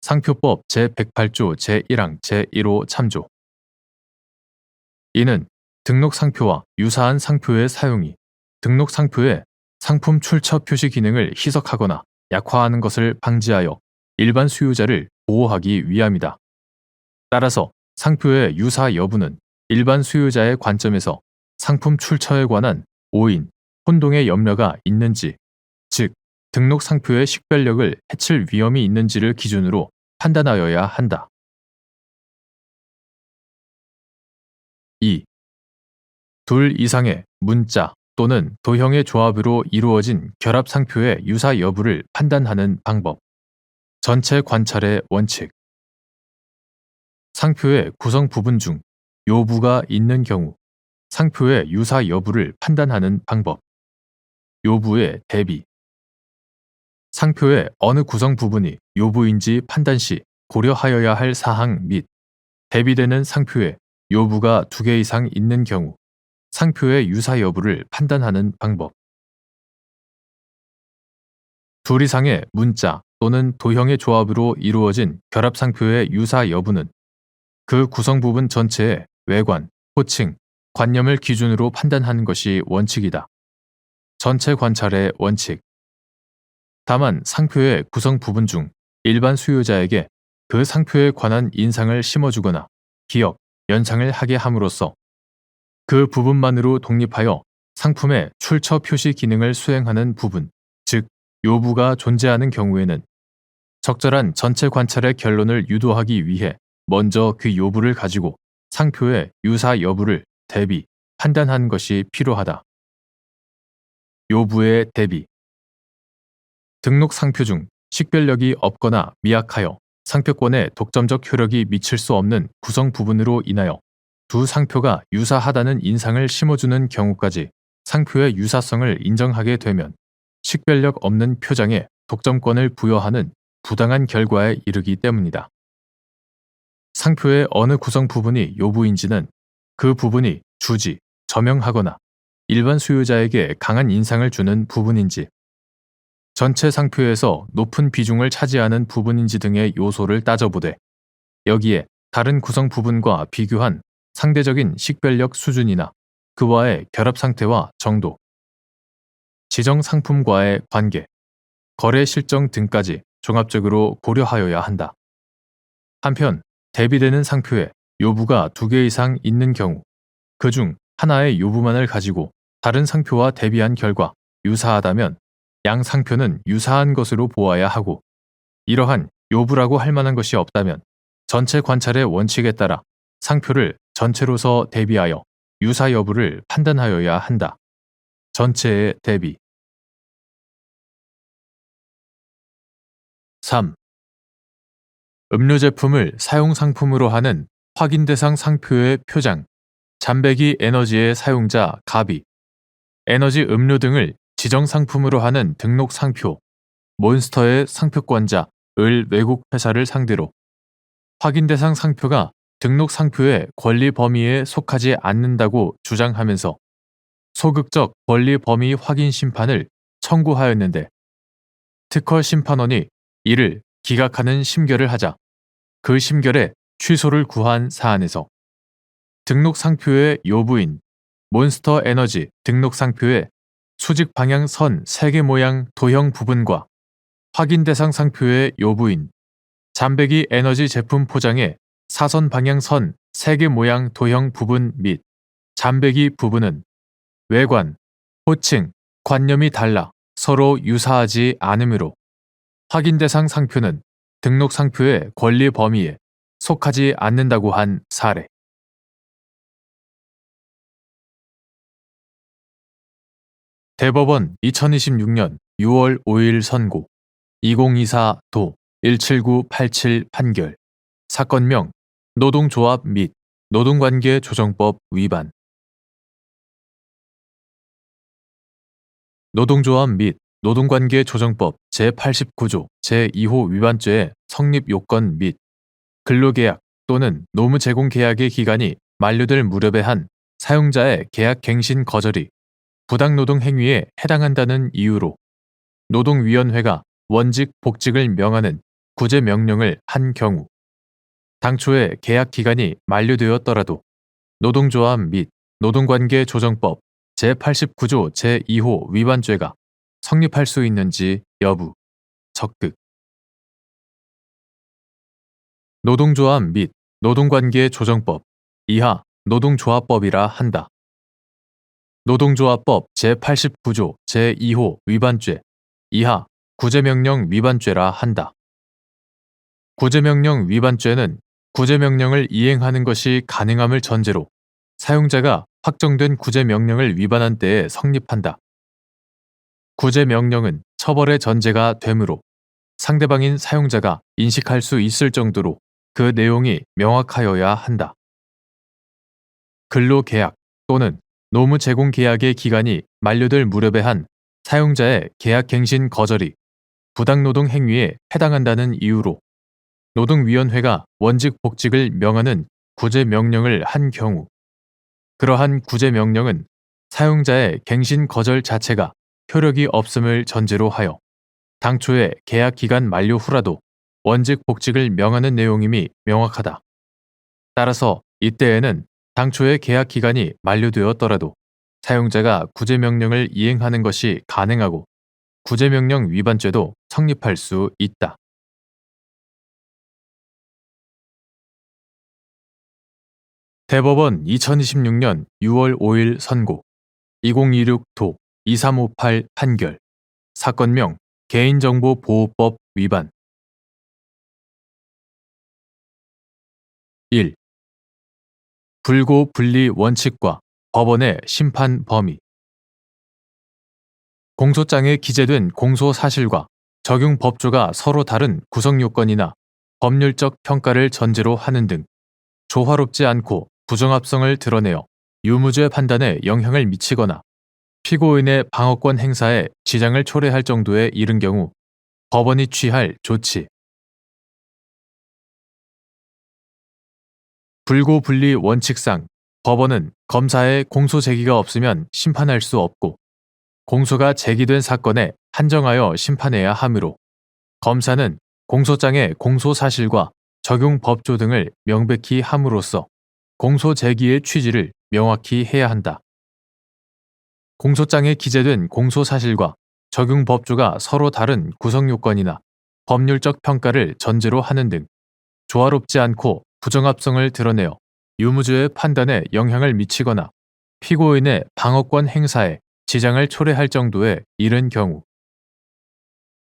상표법 제108조 제1항 제1호 참조 이는 등록 상표와 유사한 상표의 사용이 등록 상표의 상품 출처 표시 기능을 희석하거나 약화하는 것을 방지하여 일반 수요자를 보호하기 위함이다. 따라서 상표의 유사 여부는 일반 수요자의 관점에서 상품 출처에 관한 오인, 혼동의 염려가 있는지, 즉 등록 상표의 식별력을 해칠 위험이 있는지를 기준으로 판단하여야 한다. 2. 둘 이상의 문자 또는 도형의 조합으로 이루어진 결합 상표의 유사 여부를 판단하는 방법. 전체 관찰의 원칙. 상표의 구성 부분 중 요부가 있는 경우 상표의 유사 여부를 판단하는 방법. 요부의 대비. 상표의 어느 구성 부분이 요부인지 판단 시 고려하여야 할 사항 및 대비되는 상표에 요부가 2개 이상 있는 경우 상표의 유사 여부를 판단하는 방법. 둘 이상의 문자 또는 도형의 조합으로 이루어진 결합 상표의 유사 여부는 그 구성 부분 전체의 외관, 호칭, 관념을 기준으로 판단하는 것이 원칙이다. 전체 관찰의 원칙. 다만 상표의 구성 부분 중 일반 수요자에게 그 상표에 관한 인상을 심어주거나 기억, 연상을 하게 함으로써 그 부분만으로 독립하여 상품의 출처 표시 기능을 수행하는 부분, 즉 요부가 존재하는 경우에는 적절한 전체 관찰의 결론을 유도하기 위해 먼저 그 요부를 가지고 상표의 유사 여부를 대비, 판단하는 것이 필요하다. 요부의 대비. 등록 상표 중 식별력이 없거나 미약하여 상표권에 독점적 효력이 미칠 수 없는 구성 부분으로 인하여 두 상표가 유사하다는 인상을 심어주는 경우까지 상표의 유사성을 인정하게 되면 식별력 없는 표장에 독점권을 부여하는 부당한 결과에 이르기 때문이다. 상표의 어느 구성 부분이 요부인지는 그 부분이 주지, 저명하거나 일반 수요자에게 강한 인상을 주는 부분인지 전체 상표에서 높은 비중을 차지하는 부분인지 등의 요소를 따져보되 여기에 다른 구성 부분과 비교한 상대적인 식별력 수준이나 그와의 결합 상태와 정도, 지정 상품과의 관계, 거래 실정 등까지 종합적으로 고려하여야 한다. 한편 대비되는 상표에 요부가 2개 이상 있는 경우 그중 하나의 요부만을 가지고 다른 상표와 대비한 결과 유사하다면 양 상표는 유사한 것으로 보아야 하고, 이러한 요부라고 할 만한 것이 없다면 전체 관찰의 원칙에 따라 상표를 전체로서 대비하여 유사 여부를 판단하여야 한다. 전체의 대비. 3. 음료 제품을 사용 상품으로 하는 확인 대상 상표의 표장, 잠배기 에너지의 사용자 가비, 에너지 음료 등을 지정 상품으로 하는 등록 상표, 몬스터의 상표권자 을 외국 회사를 상대로 확인 대상 상표가 등록 상표의 권리 범위에 속하지 않는다고 주장하면서 소극적 권리 범위 확인 심판을 청구하였는데, 특허 심판원이 이를 기각하는 심결을 하자 그 심결에 취소를 구한 사안에서 등록 상표의 요부인 몬스터 에너지 등록 상표의 수직 방향 선 3개 모양 도형 부분과 확인 대상 상표의 요부인 잠배기 에너지 제품 포장의 사선 방향 선 3개 모양 도형 부분 및 잠배기 부분은 외관, 호칭, 관념이 달라 서로 유사하지 않으므로 확인 대상 상표는 등록 상표의 권리 범위에 속하지 않는다고 한 사례. 대법원 2026년 6월 5일 선고 2024 도 17987 판결. 사건명 노동조합 및 노동관계 조정법 위반. 노동조합 및 노동관계 조정법 제89조 제2호 위반죄의 성립 요건 및 근로계약 또는 노무 제공 계약의 기간이 만료될 무렵에 한 사용자의 계약 갱신 거절이 부당노동 행위에 해당한다는 이유로 노동위원회가 원직 복직을 명하는 구제 명령을 한 경우 당초에 계약 기간이 만료되었더라도 노동조합 및 노동관계 조정법 제89조 제2호 위반죄가 성립할 수 있는지 여부, 적극. 노동조합 및 노동관계 조정법 이하 노동조합법이라 한다. 노동조합법 제89조 제2호 위반죄 이하 구제명령 위반죄라 한다. 구제명령 위반죄는 구제명령을 이행하는 것이 가능함을 전제로 사용자가 확정된 구제명령을 위반한 때에 성립한다. 구제명령은 처벌의 전제가 되므로 상대방인 사용자가 인식할 수 있을 정도로 그 내용이 명확하여야 한다. 근로계약 또는 노무 제공 계약의 기간이 만료될 무렵에 한 사용자의 계약갱신 거절이 부당노동 행위에 해당한다는 이유로 노동위원회가 원직 복직을 명하는 구제명령을 한 경우 그러한 구제명령은 사용자의 갱신 거절 자체가 효력이 없음을 전제로 하여 당초의 계약 기간 만료 후라도 원직 복직을 명하는 내용임이 명확하다. 따라서 이때에는 당초의 계약 기간이 만료되었더라도 사용자가 구제명령을 이행하는 것이 가능하고 구제명령 위반죄도 성립할 수 있다. 대법원 2026년 6월 5일 선고 2026 도 2358 판결. 사건명 개인정보보호법 위반. 1. 불고 분리 원칙과 법원의 심판 범위. 공소장에 기재된 공소 사실과 적용 법조가 서로 다른 구성 요건이나 법률적 평가를 전제로 하는 등 조화롭지 않고 부정합성을 드러내어 유무죄 판단에 영향을 미치거나 피고인의 방어권 행사에 지장을 초래할 정도에 이른 경우 법원이 취할 조치. 불고 분리 원칙상 법원은 검사의 공소 제기가 없으면 심판할 수 없고 공소가 제기된 사건에 한정하여 심판해야 하므로 검사는 공소장의 공소 사실과 적용 법조 등을 명백히 함으로써 공소 제기의 취지를 명확히 해야 한다. 공소장에 기재된 공소 사실과 적용 법조가 서로 다른 구성 요건이나 법률적 평가를 전제로 하는 등 조화롭지 않고 부정합성을 드러내어 유무죄의 판단에 영향을 미치거나 피고인의 방어권 행사에 지장을 초래할 정도에 이른 경우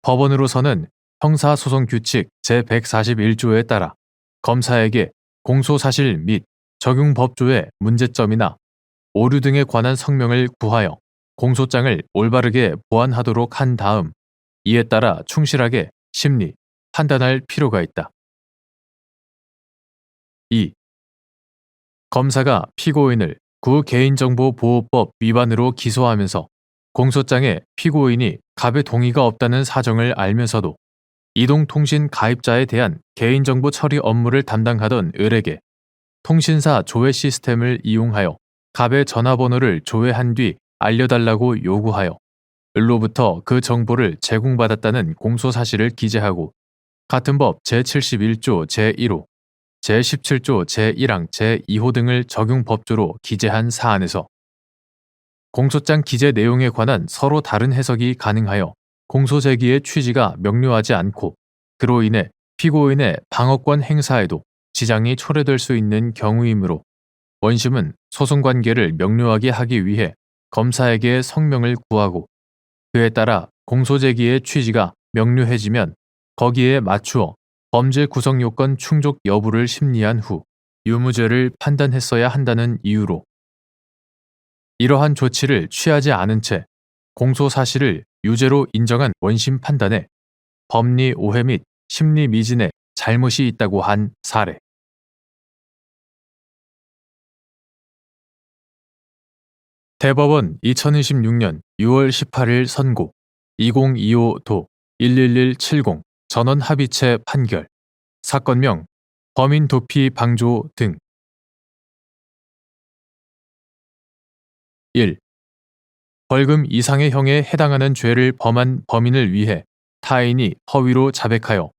법원으로서는 형사소송규칙 제141조에 따라 검사에게 공소사실 및 적용법조의 문제점이나 오류 등에 관한 성명을 구하여 공소장을 올바르게 보완하도록 한 다음 이에 따라 충실하게 심리, 판단할 필요가 있다. 2. 검사가 피고인을 개인정보보호법 위반으로 기소하면서 공소장에 피고인이 갑의 동의가 없다는 사정을 알면서도 이동통신 가입자에 대한 개인정보 처리 업무를 담당하던 을에게 통신사 조회 시스템을 이용하여 갑의 전화번호를 조회한 뒤 알려달라고 요구하여 을로부터 그 정보를 제공받았다는 공소사실을 기재하고 같은 법 제71조 제1호, 제17조 제1항 제2호 등을 적용 법조로 기재한 사안에서 공소장 기재 내용에 관한 서로 다른 해석이 가능하여 공소 제기의 취지가 명료하지 않고 그로 인해 피고인의 방어권 행사에도 지장이 초래될 수 있는 경우이므로 원심은 소송 관계를 명료하게 하기 위해 검사에게 성명을 구하고 그에 따라 공소 제기의 취지가 명료해지면 거기에 맞추어 범죄 구성 요건 충족 여부를 심리한 후 유무죄를 판단했어야 한다는 이유로 이러한 조치를 취하지 않은 채 공소 사실을 유죄로 인정한 원심 판단에 법리 오해 및 심리 미진에 잘못이 있다고 한 사례. 대법원 2026년 6월 18일 선고 2025도 11170 전원 합의체 판결 사건명 범인 도피 방조 등 1. 벌금 이상의 형에 해당하는 죄를 범한 범인을 위해 타인이 허위로 자백하여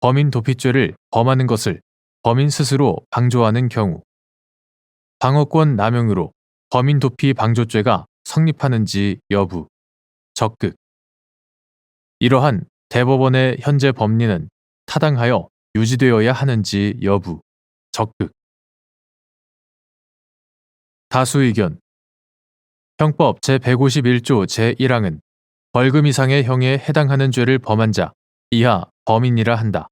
범인 도피죄를 범하는 것을 범인 스스로 방조하는 경우 방어권 남용으로 범인 도피 방조죄가 성립하는지 여부 적극 이러한 대법원의 현재 법리는 타당하여 유지되어야 하는지 여부 적극 다수 의견 형법 제151조 제1항은 벌금 이상의 형에 해당하는 죄를 범한 자 이하 범인이라 한다.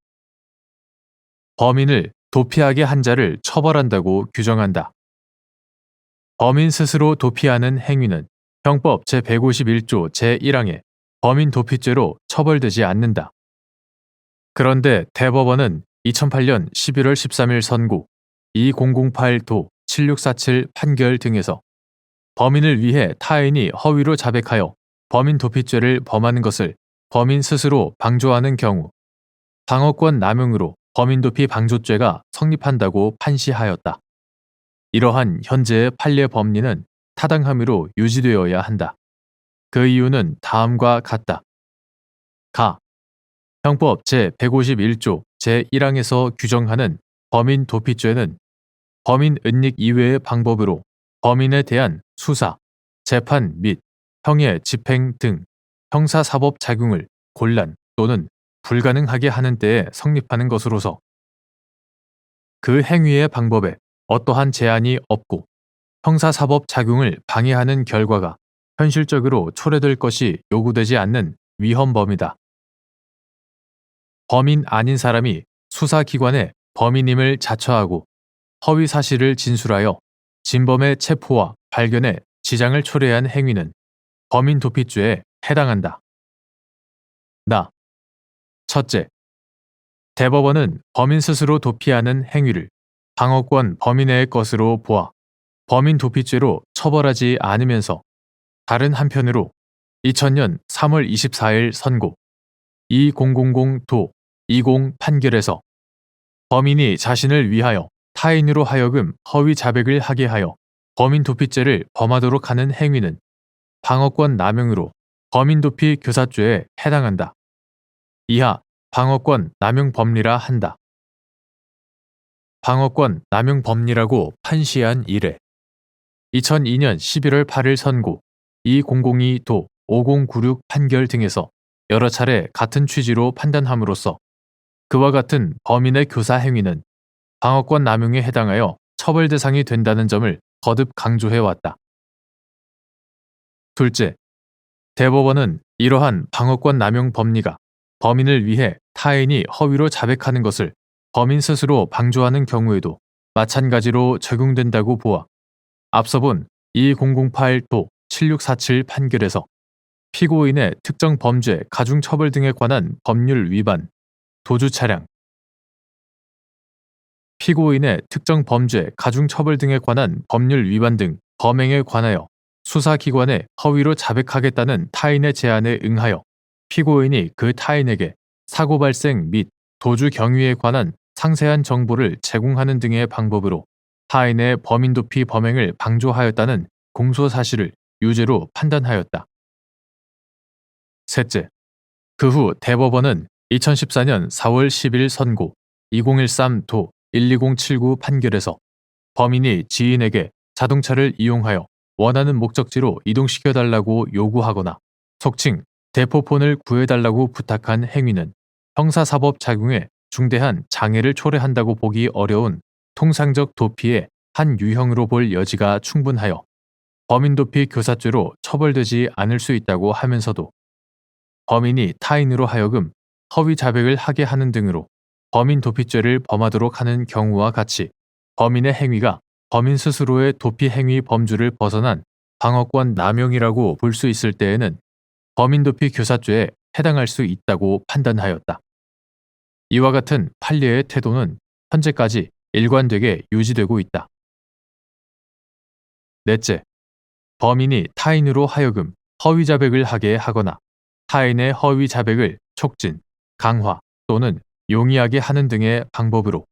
범인을 도피하게 한 자를 처벌한다고 규정한다. 범인 스스로 도피하는 행위는 형법 제151조 제1항의 범인 도피죄로 처벌되지 않는다. 그런데 대법원은 2008년 11월 13일 선고 2008도 7647 판결 등에서 범인을 위해 타인이 허위로 자백하여 범인 도피죄를 범하는 것을 범인 스스로 방조하는 경우 방어권 남용으로 범인 도피 방조죄가 성립한다고 판시하였다. 이러한 현재의 판례 법리는 타당함으로 유지되어야 한다. 그 이유는 다음과 같다. 가. 형법 제151조 제1항에서 규정하는 범인 도피죄는 범인 은닉 이외의 방법으로 범인에 대한 수사, 재판 및 형의 집행 등 형사사법 작용을 곤란 또는 불가능하게 하는 때에 성립하는 것으로서 그 행위의 방법에 어떠한 제한이 없고 형사사법 작용을 방해하는 결과가 현실적으로 초래될 것이 요구되지 않는 위헌범이다. 범인 아닌 사람이 수사기관에 범인임을 자처하고 허위 사실을 진술하여 진범의 체포와 발견에 지장을 초래한 행위는 범인 도피죄에 해당한다. 첫째, 대법원은 범인 스스로 도피하는 행위를 방어권 범위 내의 것으로 보아 범인 도피죄로 처벌하지 않으면서 다른 한편으로 2000년 3월 24일 선고 2000도 20 판결에서 범인이 자신을 위하여 타인으로 하여금 허위 자백을 하게 하여 범인 도피죄를 범하도록 하는 행위는 방어권 남용으로 범인 도피 교사죄에 해당한다. 이하 방어권 남용 법리라 한다. 방어권 남용 법리라고 판시한 이래 2002년 11월 8일 선고 2002도 5096 판결 등에서 여러 차례 같은 취지로 판단함으로써 그와 같은 범인의 교사 행위는 방어권 남용에 해당하여 처벌 대상이 된다는 점을 거듭 강조해왔다. 둘째, 대법원은 이러한 방어권 남용 법리가 범인을 위해 타인이 허위로 자백하는 것을 범인 스스로 방조하는 경우에도 마찬가지로 적용된다고 보아 앞서 본 2008도 7647 판결에서 피고인의 특정 범죄, 가중처벌 등에 관한 법률 위반, 도주 차량, 피고인의 특정 범죄, 가중처벌 등에 관한 법률 위반 등 범행에 관하여 수사기관에 허위로 자백하겠다는 타인의 제안에 응하여 피고인이 그 타인에게 사고 발생 및 도주 경위에 관한 상세한 정보를 제공하는 등의 방법으로 타인의 범인 도피 범행을 방조하였다는 공소 사실을 유죄로 판단하였다. 셋째, 그 후 대법원은 2014년 4월 10일 선고 2013도 12079 판결에서 범인이 지인에게 자동차를 이용하여 원하는 목적지로 이동시켜달라고 요구하거나 속칭 대포폰을 구해달라고 부탁한 행위는 형사사법 작용에 중대한 장애를 초래한다고 보기 어려운 통상적 도피의 한 유형으로 볼 여지가 충분하여 범인 도피 교사죄로 처벌되지 않을 수 있다고 하면서도 범인이 타인으로 하여금 허위 자백을 하게 하는 등으로 범인 도피죄를 범하도록 하는 경우와 같이 범인의 행위가 범인 스스로의 도피 행위 범주를 벗어난 방어권 남용이라고 볼 수 있을 때에는 범인 도피 교사죄에 해당할 수 있다고 판단하였다. 이와 같은 판례의 태도는 현재까지 일관되게 유지되고 있다. 넷째, 범인이 타인으로 하여금 허위 자백을 하게 하거나 타인의 허위 자백을 촉진, 강화 또는 용이하게 하는 등의 방법으로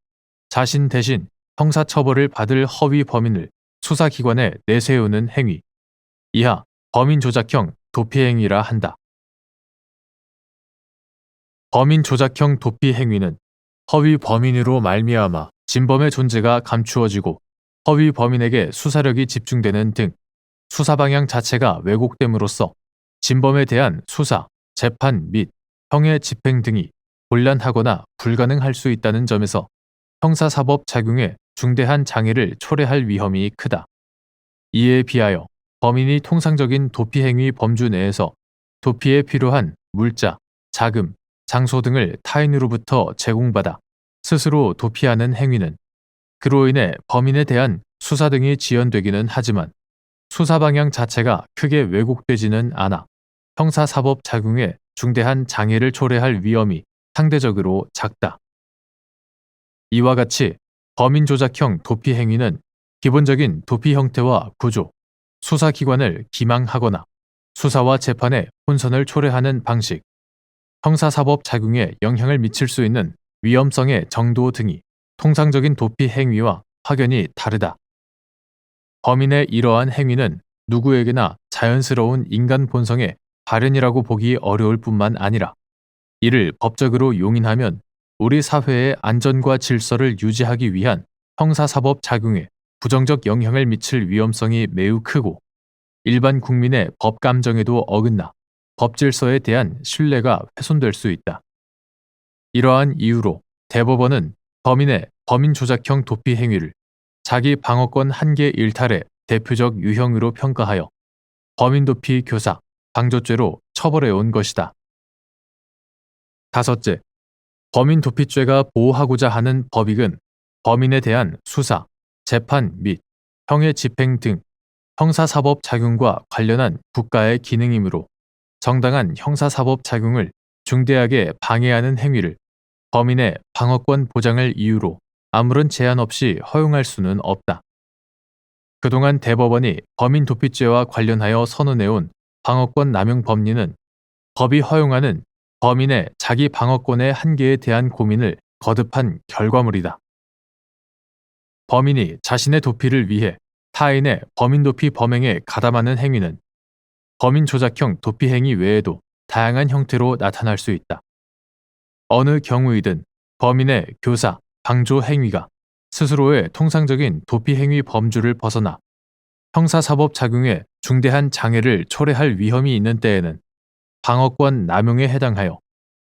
자신 대신 형사처벌을 받을 허위 범인을 수사기관에 내세우는 행위, 이하 범인 조작형 도피 행위라 한다. 범인 조작형 도피 행위는 허위 범인으로 말미암아 진범의 존재가 감추어지고 허위 범인에게 수사력이 집중되는 등 수사 방향 자체가 왜곡됨으로써 진범에 대한 수사, 재판 및 형의 집행 등이 곤란하거나 불가능할 수 있다는 점에서 형사사법 작용에 중대한 장애를 초래할 위험이 크다. 이에 비하여 범인이 통상적인 도피 행위 범주 내에서 도피에 필요한 물자, 자금, 장소 등을 타인으로부터 제공받아 스스로 도피하는 행위는 그로 인해 범인에 대한 수사 등이 지연되기는 하지만 수사 방향 자체가 크게 왜곡되지는 않아 형사사법 작용에 중대한 장애를 초래할 위험이 상대적으로 작다. 이와 같이 범인 조작형 도피 행위는 기본적인 도피 형태와 구조, 수사기관을 기망하거나 수사와 재판에 혼선을 초래하는 방식, 형사사법 작용에 영향을 미칠 수 있는 위험성의 정도 등이 통상적인 도피 행위와 확연히 다르다. 범인의 이러한 행위는 누구에게나 자연스러운 인간 본성의 발현이라고 보기 어려울 뿐만 아니라 이를 법적으로 용인하면 우리 사회의 안전과 질서를 유지하기 위한 형사사법 작용에 부정적 영향을 미칠 위험성이 매우 크고 일반 국민의 법 감정에도 어긋나 법 질서에 대한 신뢰가 훼손될 수 있다. 이러한 이유로 대법원은 범인의 범인 조작형 도피 행위를 자기 방어권 한계 일탈의 대표적 유형으로 평가하여 범인 도피 교사, 방조죄로 처벌해 온 것이다. 다섯째, 범인 도피죄가 보호하고자 하는 법익은 범인에 대한 수사, 재판 및 형의 집행 등 형사사법 작용과 관련한 국가의 기능이므로 정당한 형사사법 작용을 중대하게 방해하는 행위를 범인의 방어권 보장을 이유로 아무런 제한 없이 허용할 수는 없다. 그동안 대법원이 범인 도피죄와 관련하여 선언해온 방어권 남용 법리는 법이 허용하는 범인의 자기 방어권의 한계에 대한 고민을 거듭한 결과물이다. 범인이 자신의 도피를 위해 타인의 범인 도피 범행에 가담하는 행위는 범인 조작형 도피 행위 외에도 다양한 형태로 나타날 수 있다. 어느 경우이든 범인의 교사, 방조 행위가 스스로의 통상적인 도피 행위 범주를 벗어나 형사사법 작용에 중대한 장애를 초래할 위험이 있는 때에는 방어권 남용에 해당하여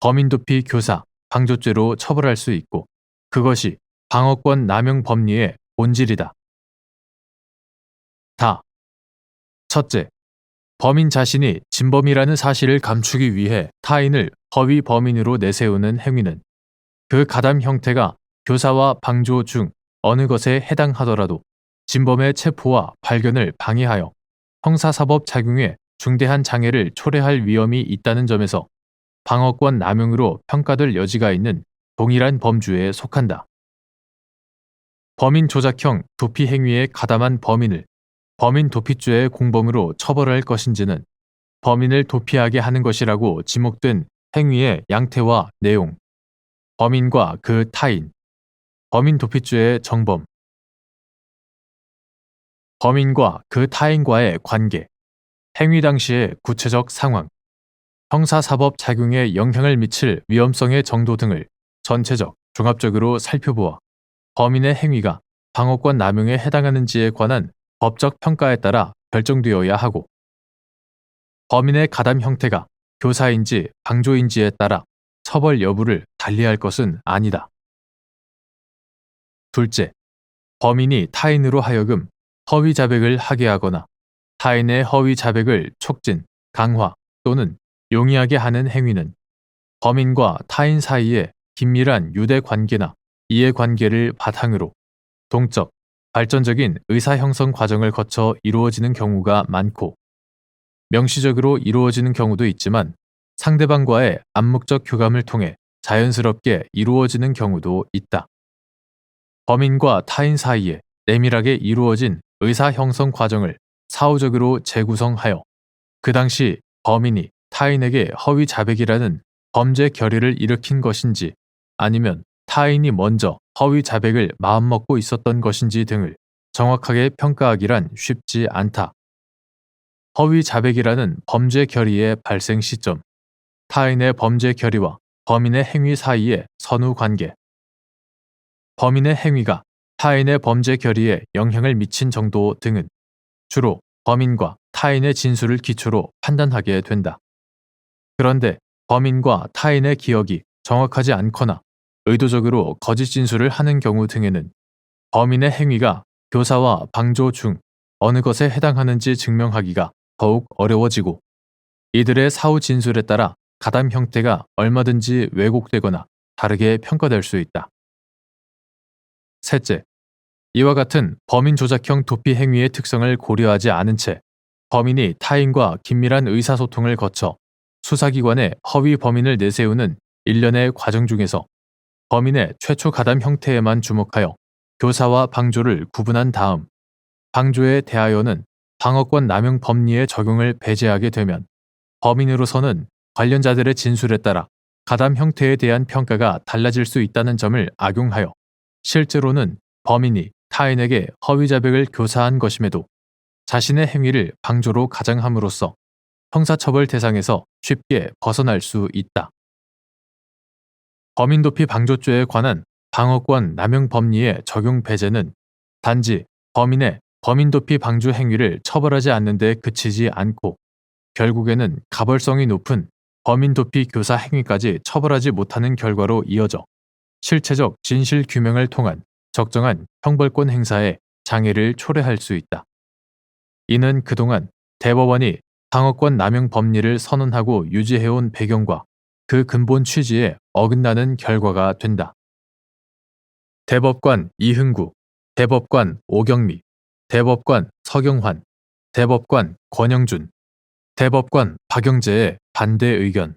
범인 도피 교사, 방조죄로 처벌할 수 있고 그것이 방어권 남용 법리의 본질이다. 다. 첫째, 범인 자신이 진범이라는 사실을 감추기 위해 타인을 허위 범인으로 내세우는 행위는 그 가담 형태가 교사와 방조 중 어느 것에 해당하더라도 진범의 체포와 발견을 방해하여 형사사법 작용에 중대한 장애를 초래할 위험이 있다는 점에서 방어권 남용으로 평가될 여지가 있는 동일한 범주에 속한다. 범인 조작형 도피 행위에 가담한 범인을 범인 도피죄의 공범으로 처벌할 것인지는 범인을 도피하게 하는 것이라고 지목된 행위의 양태와 내용, 범인과 그 타인, 범인 도피죄의 정범, 범인과 그 타인과의 관계, 행위 당시의 구체적 상황, 형사사법 작용에 영향을 미칠 위험성의 정도 등을 전체적, 종합적으로 살펴보아 범인의 행위가 방어권 남용에 해당하는지에 관한 법적 평가에 따라 결정되어야 하고, 범인의 가담 형태가 교사인지 방조인지에 따라 처벌 여부를 달리할 것은 아니다. 둘째, 범인이 타인으로 하여금 허위 자백을 하게 하거나 타인의 허위 자백을 촉진, 강화 또는 용이하게 하는 행위는 범인과 타인 사이에 긴밀한 유대 관계나 이해 관계를 바탕으로 동적, 발전적인 의사 형성 과정을 거쳐 이루어지는 경우가 많고, 명시적으로 이루어지는 경우도 있지만 상대방과의 암묵적 교감을 통해 자연스럽게 이루어지는 경우도 있다. 범인과 타인 사이에 내밀하게 이루어진 의사 형성 과정을 사후적으로 재구성하여 그 당시 범인이 타인에게 허위 자백이라는 범죄 결의를 일으킨 것인지 아니면 타인이 먼저 허위 자백을 마음먹고 있었던 것인지 등을 정확하게 평가하기란 쉽지 않다. 허위 자백이라는 범죄 결의의 발생 시점, 타인의 범죄 결의와 범인의 행위 사이의 선후 관계, 범인의 행위가 타인의 범죄 결의에 영향을 미친 정도 등은 주로 범인과 타인의 진술을 기초로 판단하게 된다. 그런데 범인과 타인의 기억이 정확하지 않거나 의도적으로 거짓 진술을 하는 경우 등에는 범인의 행위가 교사와 방조 중 어느 것에 해당하는지 증명하기가 더욱 어려워지고, 이들의 사후 진술에 따라 가담 형태가 얼마든지 왜곡되거나 다르게 평가될 수 있다. 셋째, 이와 같은 범인 조작형 도피 행위의 특성을 고려하지 않은 채 범인이 타인과 긴밀한 의사소통을 거쳐 수사기관에 허위 범인을 내세우는 일련의 과정 중에서 범인의 최초 가담 형태에만 주목하여 교사와 방조를 구분한 다음 방조에 대하여는 방어권 남용 법리의 적용을 배제하게 되면 범인으로서는 관련자들의 진술에 따라 가담 형태에 대한 평가가 달라질 수 있다는 점을 악용하여 실제로는 범인이 타인에게 허위 자백을 교사한 것임에도 자신의 행위를 방조로 가장함으로써 형사처벌 대상에서 쉽게 벗어날 수 있다. 범인도피 방조죄에 관한 방어권 남용 법리의 적용 배제는 단지 범인의 범인도피 방조 행위를 처벌하지 않는 데 그치지 않고 결국에는 가벌성이 높은 범인도피 교사 행위까지 처벌하지 못하는 결과로 이어져 실체적 진실 규명을 통한 적정한 형벌권 행사에 장애를 초래할 수 있다. 이는 그동안 대법원이 방어권 남용 법리를 선언하고 유지해온 배경과 그 근본 취지에 어긋나는 결과가 된다. 대법관 이흥구, 대법관 오경미, 대법관 서경환, 대법관 권영준, 대법관 박영재의 반대 의견.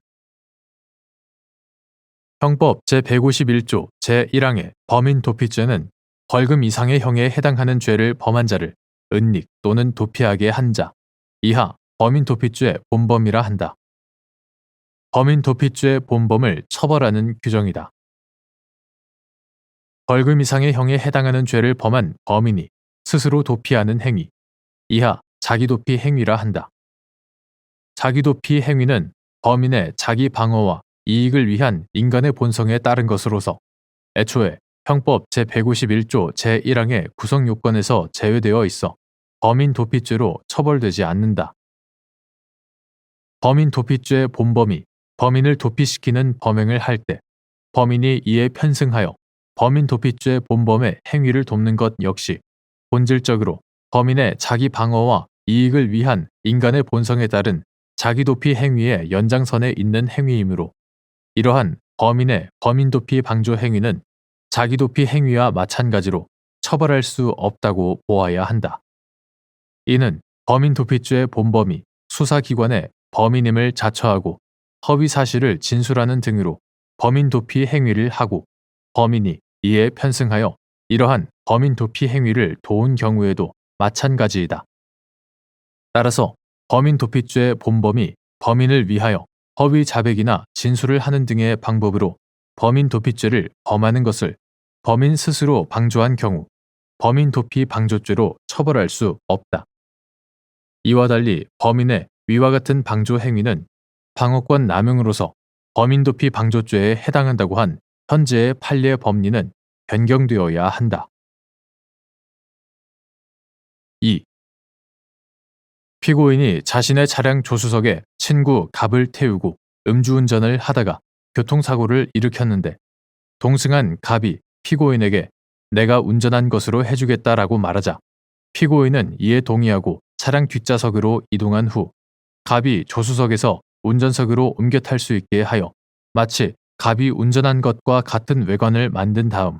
형법 제151조 제1항의 범인 도피죄는 벌금 이상의 형에 해당하는 죄를 범한 자를 은닉 또는 도피하게 한 자 이하 범인 도피죄 본범이라 한다. 범인 도피죄 본범을 처벌하는 규정이다. 벌금 이상의 형에 해당하는 죄를 범한 범인이 스스로 도피하는 행위 이하 자기도피 행위라 한다. 자기도피 행위는 범인의 자기 방어와 이익을 위한 인간의 본성에 따른 것으로서 애초에 형법 제151조 제1항의 구성 요건에서 제외되어 있어 범인 도피죄로 처벌되지 않는다. 범인 도피죄 본범이 범인을 도피시키는 범행을 할 때 범인이 이에 편승하여 범인 도피죄 본범의 행위를 돕는 것 역시 본질적으로 범인의 자기 방어와 이익을 위한 인간의 본성에 따른 자기도피 행위의 연장선에 있는 행위이므로 이러한 범인의 범인도피 방조 행위는 자기도피 행위와 마찬가지로 처벌할 수 없다고 보아야 한다. 이는 범인도피죄의 본범이 수사기관에 범인임을 자처하고 허위 사실을 진술하는 등으로 범인도피 행위를 하고 범인이 이에 편승하여 이러한 범인도피 행위를 도운 경우에도 마찬가지이다. 따라서 범인도피죄의 본범이 범인을 위하여 허위 자백이나 진술을 하는 등의 방법으로 범인도피죄를 범하는 것을 범인 스스로 방조한 경우 범인도피 방조죄로 처벌할 수 없다. 이와 달리 범인의 위와 같은 방조 행위는 방어권 남용으로서 범인도피 방조죄에 해당한다고 한 현재의 판례 법리는 변경되어야 한다. 2. 피고인이 자신의 차량 조수석에 친구 갑을 태우고 음주운전을 하다가 교통사고를 일으켰는데 동승한 갑이 피고인에게 내가 운전한 것으로 해주겠다라고 말하자 피고인은 이에 동의하고 차량 뒷좌석으로 이동한 후 갑이 조수석에서 운전석으로 옮겨 탈 수 있게 하여 마치 갑이 운전한 것과 같은 외관을 만든 다음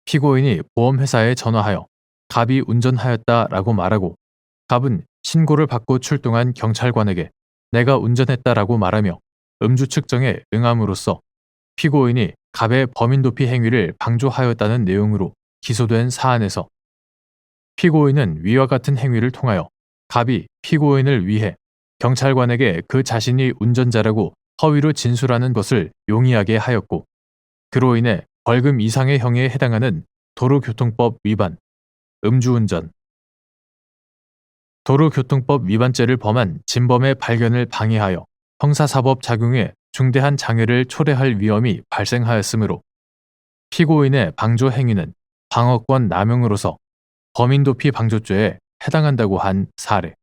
피고인이 보험회사에 전화하여 갑이 운전하였다라고 말하고 갑은 신고를 받고 출동한 경찰관에게 내가 운전했다라고 말하며 음주 측정에 응함으로써 피고인이 갑의 범인도피 행위를 방조하였다는 내용으로 기소된 사안에서 피고인은 위와 같은 행위를 통하여 갑이 피고인을 위해 경찰관에게 그 자신이 운전자라고 허위로 진술하는 것을 용이하게 하였고 그로 인해 벌금 이상의 형에 해당하는 도로교통법 위반, 음주운전, 도로교통법 위반죄를 범한 진범의 발견을 방해하여 형사사법 작용에 중대한 장애를 초래할 위험이 발생하였으므로 피고인의 방조 행위는 방어권 남용으로서 범인도피 방조죄에 해당한다고 한 사례.